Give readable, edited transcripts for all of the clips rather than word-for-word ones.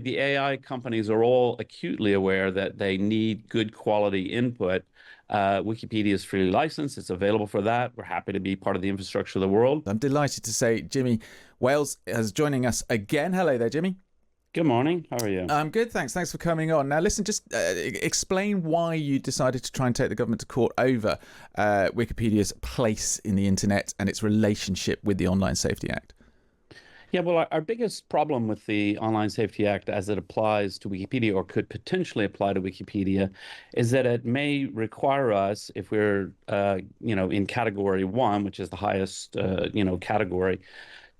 the AI companies are all acutely aware that they need good quality input. Wikipedia is freely licensed. It's available for that. We're happy to be part of the infrastructure of the world. I'm delighted to say Jimmy Wales is joining us again. Hello there, Jimmy. Good morning. How are you? I'm good, thanks. Thanks for coming on. Now, listen, just explain why you decided to try and take the government to court over Wikipedia's place in the internet and its relationship with the Online Safety Act. Yeah, well, our biggest problem with the Online Safety Act as it applies to Wikipedia or could potentially apply to Wikipedia is that it may require us, if we're, in category one, which is the highest, category,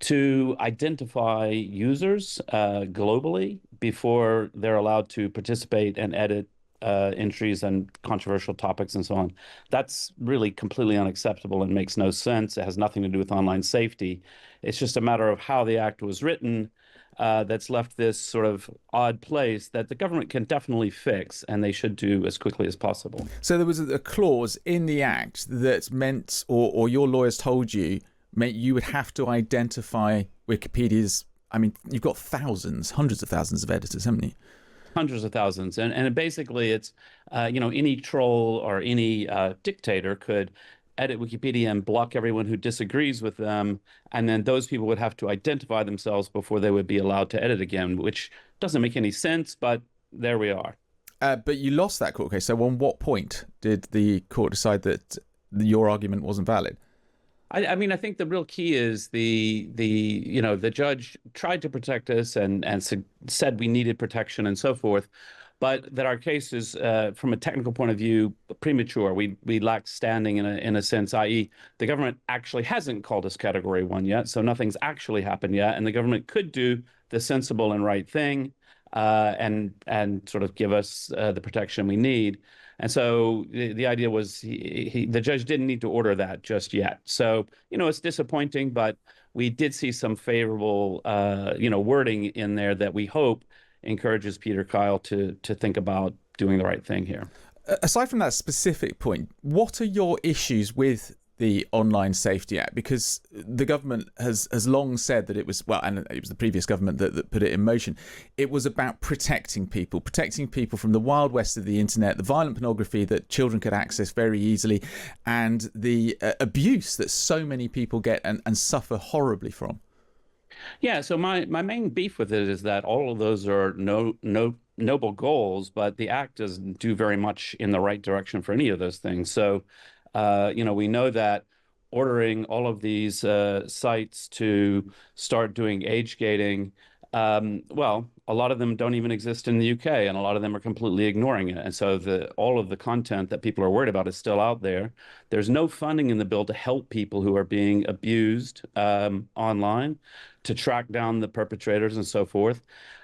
to identify users globally before they're allowed to participate and edit entries and controversial topics and so on. That's really completely unacceptable and makes no sense. It has nothing to do with online safety. It's just a matter of how the act was written that's left this sort of odd place that the government can definitely fix, and they should do as quickly as possible. So there was a clause in the act that meant, or your lawyers told you, meant you would have to identify Wikipedia's, I mean, you've got thousands, hundreds of thousands of editors, haven't you? Hundreds of thousands. And basically it's, any troll or any dictator could edit Wikipedia and block everyone who disagrees with them. And then those people would have to identify themselves before they would be allowed to edit again, which doesn't make any sense, but there we are. But you lost that court case. So on what point did the court decide that your argument wasn't valid? I mean, I think the real key is the judge tried to protect us and said we needed protection and so forth, but that our case is, from a technical point of view, premature. We lack standing in a sense, i.e., the government actually hasn't called us Category 1 yet, so nothing's actually happened yet, and the government could do the sensible and right thing and sort of give us the protection we need. And so the idea was the judge didn't need to order that just yet. So, it's disappointing, but we did see some favorable, wording in there that we hope encourages Peter Kyle to think about doing the right thing here. Aside from that specific point, what are your issues with the Online Safety Act? Because the government has long said that it was, well, and it was the previous government that put it in motion, it was about protecting people from the wild west of the internet, the violent pornography that children could access very easily, and the abuse that so many people get and suffer horribly from. Yeah, so my main beef with it is that all of those are noble goals, but the act doesn't do very much in the right direction for any of those things. So we know that ordering all of these sites to start doing age gating, a lot of them don't even exist in the UK, and a lot of them are completely ignoring it. And so all of the content that people are worried about is still out there. There's no funding in the bill to help people who are being abused online, to track down the perpetrators and so forth.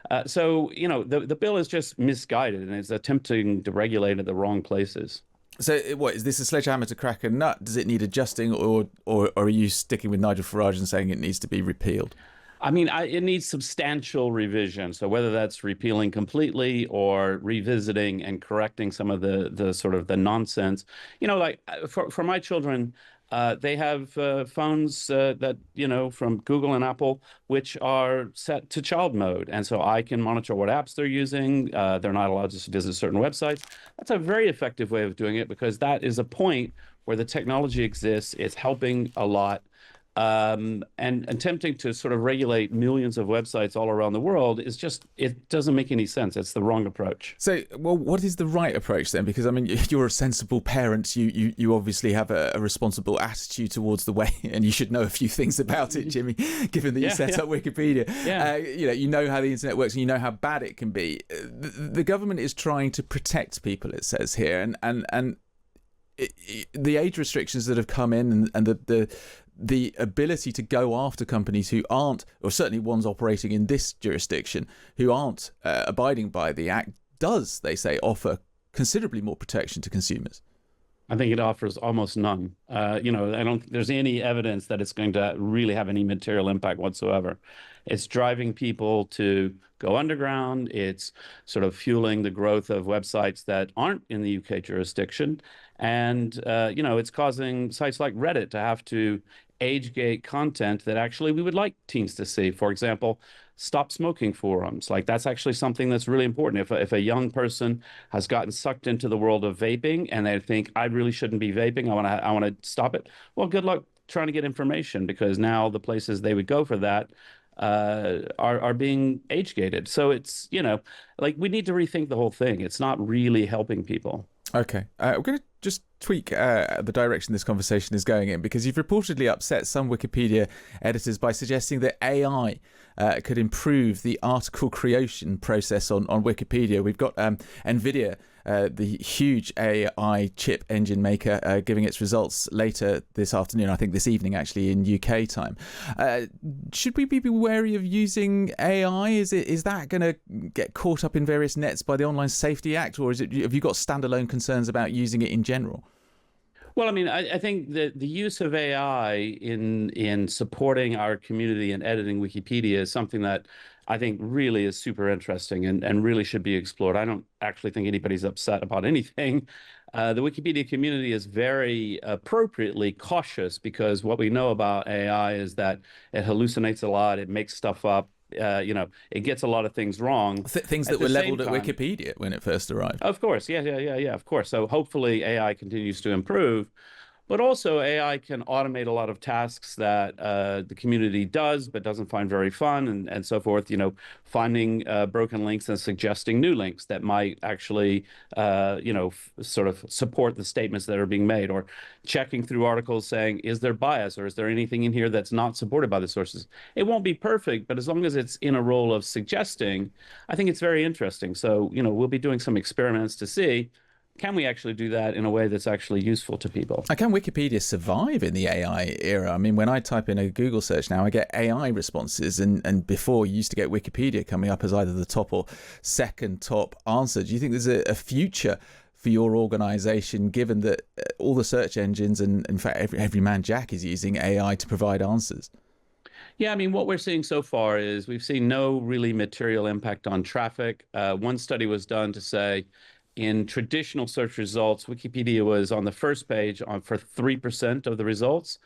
The bill is just misguided and is attempting to regulate at the wrong places. So what, is this a sledgehammer to crack a nut? Does it need adjusting, or are you sticking with Nigel Farage and saying it needs to be repealed? I mean, it needs substantial revision. So whether that's repealing completely or revisiting and correcting some of the sort of the nonsense, like for my children, they have phones that, from Google and Apple, which are set to child mode. And so I can monitor what apps they're using. They're not allowed to visit certain websites. That's a very effective way of doing it, because that is a point where the technology exists. It's helping a lot. And attempting to sort of regulate millions of websites all around the world is just, it doesn't make any sense. It's the wrong approach. So, well, what is the right approach then? Because, I mean, you're a sensible parent. You obviously have a responsible attitude towards the way, and you should know a few things about it, Jimmy, given that you set up Wikipedia. Yeah. You know how the internet works, and you know how bad it can be. The government is trying to protect people, it says here, and the age restrictions that have come in and the ability to go after companies who aren't, or certainly ones operating in this jurisdiction, who aren't abiding by the act, does, they say, offer considerably more protection to consumers. I think it offers almost none. I don't think there's any evidence that it's going to really have any material impact whatsoever. It's driving people to go underground. It's sort of fueling the growth of websites that aren't in the UK jurisdiction. And, it's causing sites like Reddit to have to age gate content that actually we would like teens to see. For example, stop smoking forums. Like that's actually something that's really important. If a young person has gotten sucked into the world of vaping and they think I really shouldn't be vaping, I want to stop it. Well, good luck trying to get information because now the places they would go for that are being age gated. So it's, like we need to rethink the whole thing. It's not really helping people. Okay, we're going to just tweak the direction this conversation is going in, because you've reportedly upset some Wikipedia editors by suggesting that AI could improve the article creation process on Wikipedia. We've got NVIDIA, the huge AI chip engine maker, giving its results later this afternoon, I think this evening actually in UK time. Should we be wary of using AI? Is that going to get caught up in various nets by the Online Safety Act, or have you got standalone concerns about using it in general? Well, I mean, I think that the use of AI in supporting our community and editing Wikipedia is something that I think really is super interesting and really should be explored. I don't actually think anybody's upset about anything. The Wikipedia community is very appropriately cautious because what we know about AI is that it hallucinates a lot, it makes stuff up, it gets a lot of things wrong. Things that were leveled at Wikipedia when it first arrived. Of course, yeah, of course. So hopefully AI continues to improve. But also AI can automate a lot of tasks that the community does, but doesn't find very fun and so forth, finding broken links and suggesting new links that might actually, sort of support the statements that are being made, or checking through articles saying, is there bias or is there anything in here that's not supported by the sources? It won't be perfect, but as long as it's in a role of suggesting, I think it's very interesting. So, we'll be doing some experiments to see, can we actually do that in a way that's actually useful to people? And can Wikipedia survive in the AI era? I mean, when I type in a Google search now, I get AI responses, and before you used to get Wikipedia coming up as either the top or second top answer. Do you think there's a future for your organization, given that all the search engines and in fact every man Jack is using AI to provide answers? Yeah, I mean, what we're seeing so far is we've seen no really material impact on traffic. One study was done to say, in traditional search results, Wikipedia was on the first page for 3% of the results,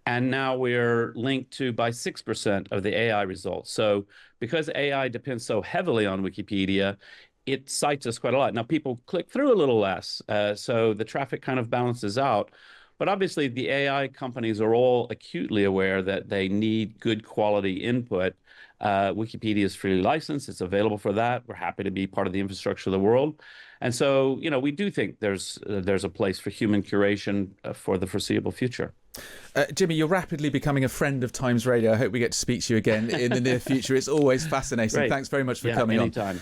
and now we're linked to by 6% of the AI results. So because AI depends so heavily on Wikipedia, it cites us quite a lot. Now people click through a little less, so the traffic kind of balances out. But obviously the AI companies are all acutely aware that they need good quality input. Wikipedia is freely licensed. It's available for that. We're happy to be part of the infrastructure of the world. And so, we do think there's a place for human curation for the foreseeable future. Jimmy, you're rapidly becoming a friend of Times Radio. I hope we get to speak to you again in the near future. It's always fascinating. Great. Thanks very much for Yeah, coming anytime. on.